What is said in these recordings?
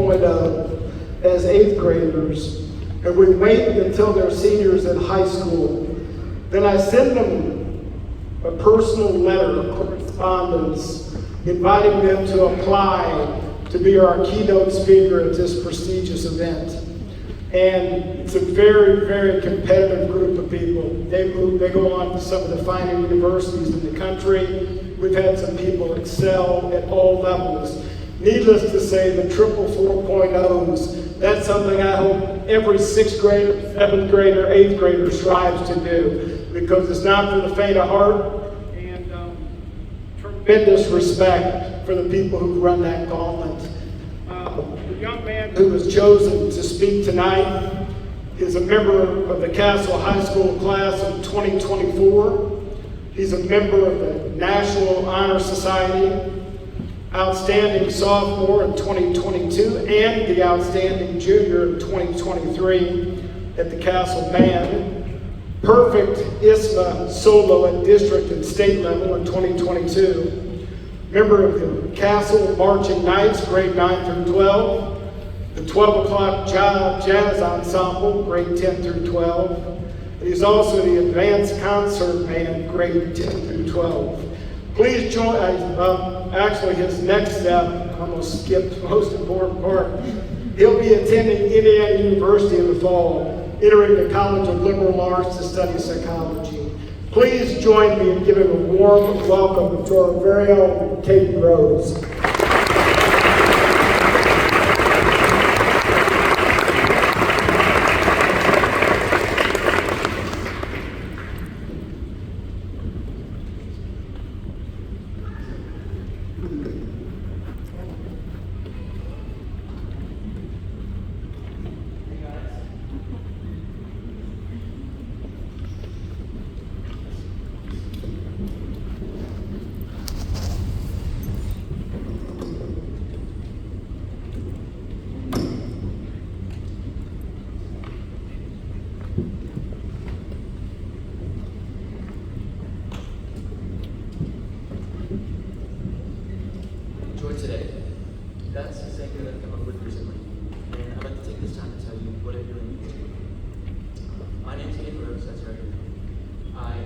4.0 as 8th graders, and we wait until they're seniors in high school. Then I send them a personal letter of correspondence inviting them to apply to be our keynote speaker at this prestigious event. And it's a very, very competitive group of people. They go on to some of the finer universities in the country. We've had some people excel at all levels. Needless to say, the triple 4.0s, that's something I hope every 6th grader, 7th grader, 8th grader strives to do, because it's not for the faint of heart, and tremendous respect for the people who run that gauntlet. The young man who was chosen to speak tonight is a member of the Castle High School class of 2024. He's a member of the National Honor Society, outstanding sophomore in 2022, and the outstanding junior in 2023 at the Castle Band. Perfect ISMA solo at district and state level in 2022. Member of the Castle Marching Knights, grade 9 through 12. The 12 o'clock jazz ensemble, grade 10 through 12. And he's also the advanced concert band, grade 10 through 12. Please join, actually his next step, I almost skipped the most important part. He'll be attending Indiana University in the fall, entering the College of Liberal Arts to study psychology. Please join me in giving a warm welcome to our very own Caden Rose. Today. That's a saying that I've come up with recently, and I'd like to take this time to tell you what it really means to me. My name is Caden Rose, that's right. I am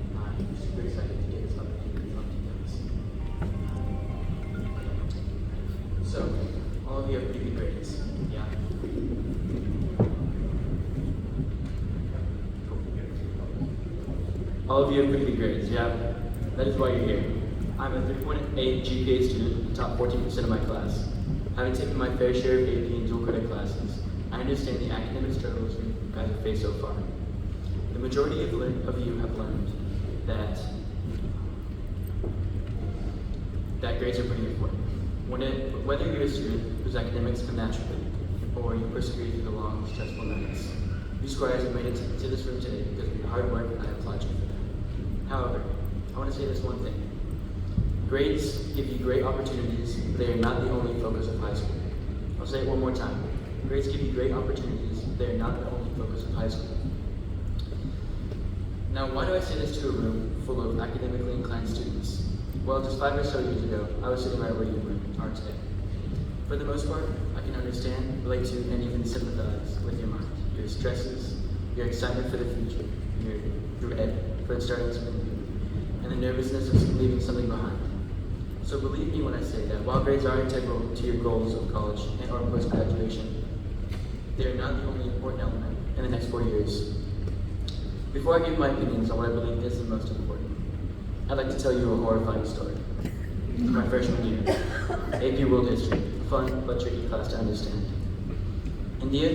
and I'm super excited to get this opportunity to talk to you guys. So, all of you have pretty good grades, yeah? All of you have pretty good grades, yeah? That is why you're here. I'm a 3.8 GPA student, the top 14% of my class. Having taken my fair share of AP and dual credit classes, I understand the academic struggles you guys have faced so far. The majority of you have learned that grades are pretty important. Whether you're a student whose academics come naturally, or you persevere through the long, stressful nights, you squires have made it to this room today because of your hard work, and I applaud you for that. However, I want to say this one thing. Grades give you great opportunities, but they are not the only focus of high school. I'll say it one more time. Grades give you great opportunities, but they are not the only focus of high school. Now, why do I say this to a room full of academically inclined students? Well, just 5 or so years ago, I was sitting right where you are today. For the most part, I can understand, relate to, and even sympathize with your mind, your stresses, your excitement for the future, your dread for starting something new, and the nervousness of leaving something behind. So believe me when I say that while grades are integral to your goals of college and or post-graduation, they are not the only important element in the next 4 years. Before I give my opinions on what I believe is the most important, I'd like to tell you a horrifying story. My freshman year, AP World History, fun but tricky class to understand. In the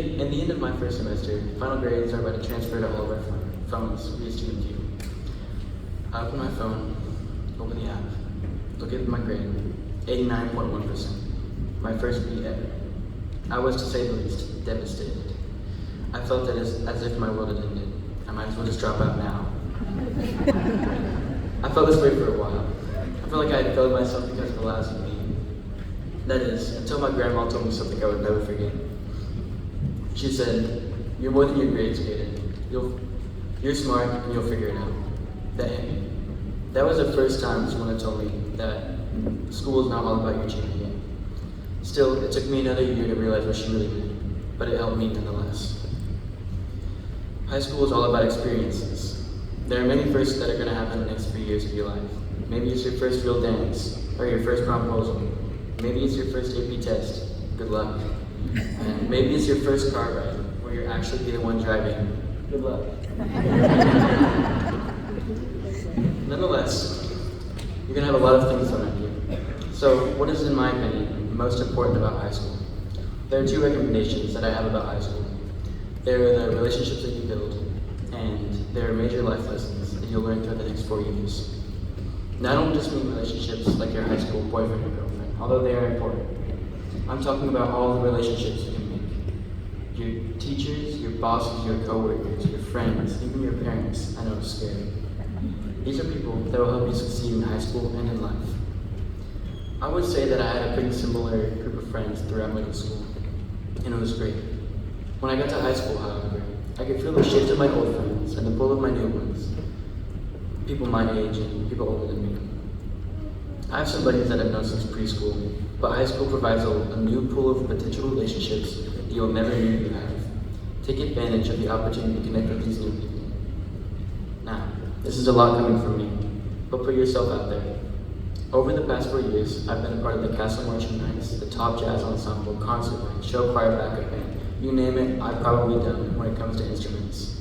end of my first semester, final grades are about to transfer to all of our phones via student view. I open my phone, open the app, look at my grade, 89.1%. My first B ever. I was, to say the least, devastated. I felt that as if my world had ended. I might as well just drop out now. I felt this way for a while. I felt like I had failed myself because of the lousy me. That is, until my grandma told me something I would never forget. She said, "You're more than your grades, Caden. You're smart and you'll figure it out." That hit me. That was the first time someone had told me that school is not all about your GPA. Still, it took me another year to realize what she really meant, but it helped me nonetheless. High school is all about experiences. There are many firsts that are going to happen in the next 3 years of your life. Maybe it's your first real dance, or your first proposal. Maybe it's your first AP test. Good luck. And maybe it's your first car ride, where you're actually the one driving. Good luck. Nonetheless, you're going to have a lot of things thrown at you. So, what is, in my opinion, most important about high school? There are 2 recommendations that I have about high school. There are the relationships that you build, and there are major life lessons that you'll learn throughout the next 4 years. Now, I don't just mean relationships like your high school boyfriend or girlfriend, although they are important. I'm talking about all the relationships you can make. Your teachers, your bosses, your coworkers, your friends, even your parents. I know it's scary. These are people that will help you succeed in high school and in life. I would say that I had a pretty similar group of friends throughout middle school, and it was great. When I got to high school, however, I could feel the shift of my old friends and the pull of my new ones. People my age and people older than me. I have some buddies that I've known since preschool, but high school provides a new pool of potential relationships that you'll never knew you have. Take advantage of the opportunity to connect with these new people. Now, this is a lot coming from me, but put yourself out there. Over the past 4 years, I've been a part of the Castle Marching Knights, the Top Jazz Ensemble, concert band, show choir backup band. You name it, I've probably done it when it comes to instruments.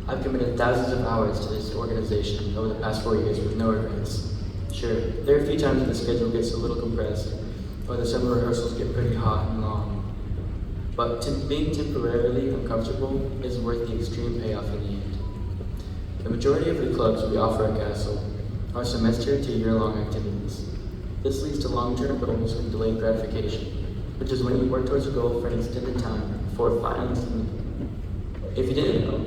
I've committed thousands of hours to this organization over the past 4 years with no regrets. Sure, there are a few times when the schedule gets a little compressed, or the summer rehearsals get pretty hot and long. But being temporarily uncomfortable is worth the extreme payoff in the end. The majority of the clubs we offer at Castle are semester to year-long activities. This leads to long-term goals and delayed gratification, which is when you work towards a goal for an extended time before finally. If you didn't know,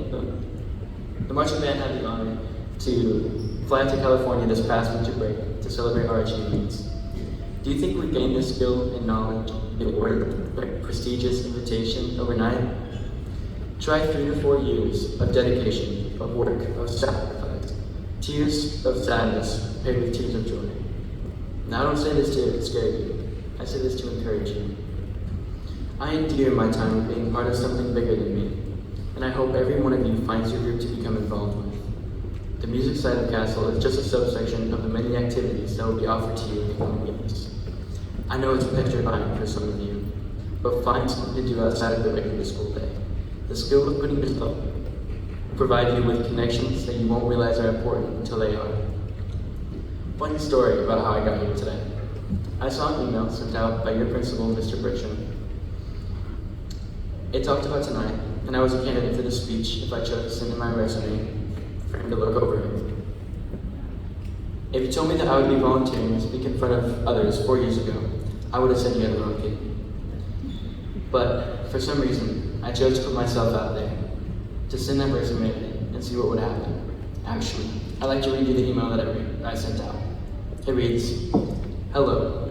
the marching band had the honor to fly to California this past winter break to celebrate our achievements. Do you think we gained this skill and knowledge in a prestigious invitation overnight? Try 3 to 4 years of dedication, of work, of sacrifice, tears of sadness paired with tears of joy. Now I don't say this to scare you, I say this to encourage you. I endear my time with being part of something bigger than me, and I hope every one of you finds your group to become involved with. The music side of Castle is just a subsection of the many activities that will be offered to you in the coming years. I know it's petrifying for some of you, but find something to do outside of the regular school day. The skill of putting yourself will provide you with connections that you won't realize are important until they are. Funny story about how I got here today. I saw an email sent out by your principal, Mr. Bricksham. It talked about tonight, and I was a candidate for the speech if I chose to send in my resume for him to look over it. If you told me that I would be volunteering to speak in front of others 4 years ago, I would have said you had the wrong kid. But for some reason, I chose to put myself out there, to send that resume in and see what would happen. Actually, I'd like to read you the email that I sent out. It reads, "Hello.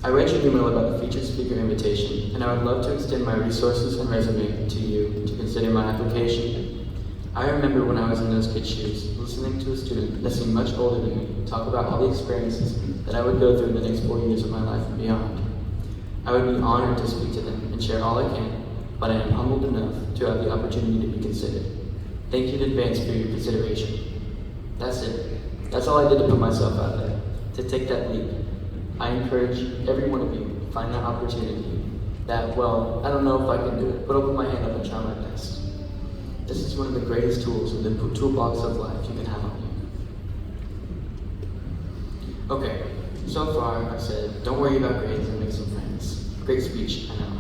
I read your email about the featured speaker invitation, and I would love to extend my resources and resume to you to consider my application. I remember when I was in those kids' shoes, listening to a student that seemed much older than me talk about all the experiences that I would go through in the next 4 years of my life and beyond. I would be honored to speak to them and share all I can, but I am humbled enough to have the opportunity to be considered. Thank you in advance for your consideration." That's it. That's all I did to put myself out there, to take that leap. I encourage every one of you to find that opportunity. That, well, I don't know if I can do it, but I'll put my hand up and try my best. This is one of the greatest tools in the toolbox of life you can have on you. Okay, so far I've said, don't worry about grades and make some friends. Great speech, I know.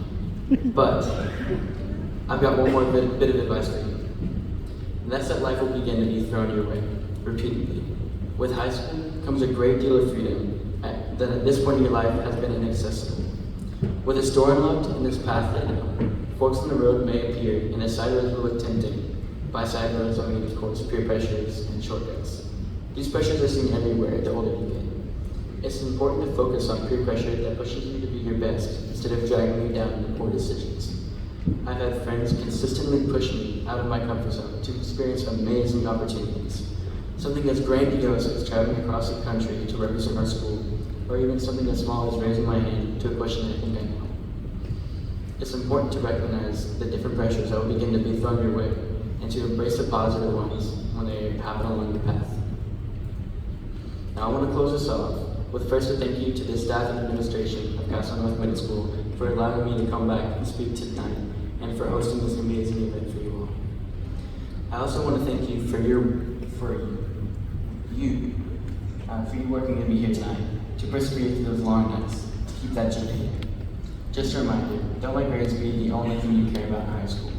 But I've got one more bit of advice for you. And that's that life will begin to be thrown your way, repeatedly. With high school comes a great deal of freedom that at this point in your life has been inaccessible. With a store unlocked and this path laid out, forks in the road may appear and the side roads will look tempting. By side roads I mean, of course, peer pressures and shortcuts. These pressures are seen everywhere the older you get. It's important to focus on peer pressure that pushes you to be your best instead of dragging you down into poor decisions. I've had friends consistently push me out of my comfort zone to experience amazing opportunities, Something as grandiose as traveling across the country to represent our school, or even something as small as raising my hand to a question I think I know. It's important to recognize the different pressures that will begin to be thrown your way, and to embrace the positive ones when they happen along the path. Now I want to close this off with first a thank you to the staff and administration of Castle North Middle School for allowing me to come back and speak tonight, and for hosting this amazing event for you all. I also want to thank you for you working with me here tonight, to persevere through those long nights, to keep that journey. Just a reminder, don't let grades be the only thing you care about in high school.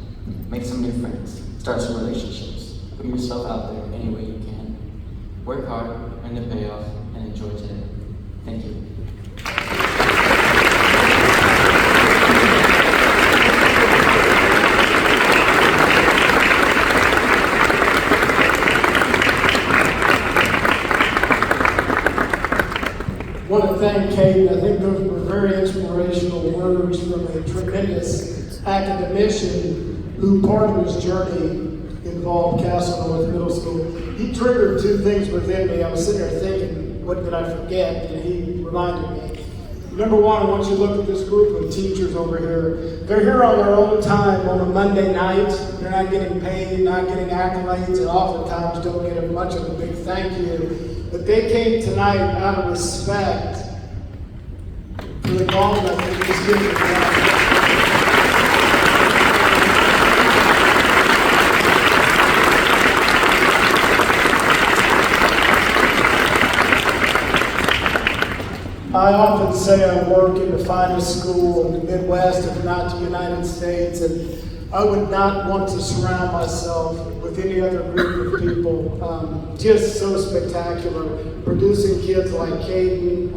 Make some new friends, start some relationships, put yourself out there any way you can. Work hard, earn the payoff, and enjoy today. Thank you. I want to thank Caden. I think those were very inspirational words from a tremendous academician who part of his journey involved Castle North Middle School. He triggered two things within me. I was sitting there thinking, what did I forget? And he reminded me. Number one, I want you to look at this group of teachers over here. They're here on their own time on a Monday night. They're not getting paid, not getting accolades, and oftentimes don't get much of a big thank you. But they came tonight out of respect for the gauntlet that was given to them. I often say I work in the finest school in the Midwest, if not the United States, and I would not want to surround myself with any other group of people. Just so spectacular, producing kids like Caden.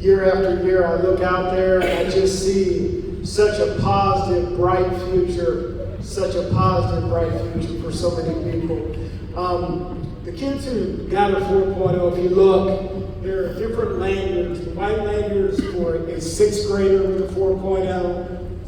Year after year, I look out there and I just see such a positive, bright future, such a positive, bright future for so many people. The kids who got a 4.0, if you look, there are different lanyards. The white lanyard is for a 6th grader with a 4.0.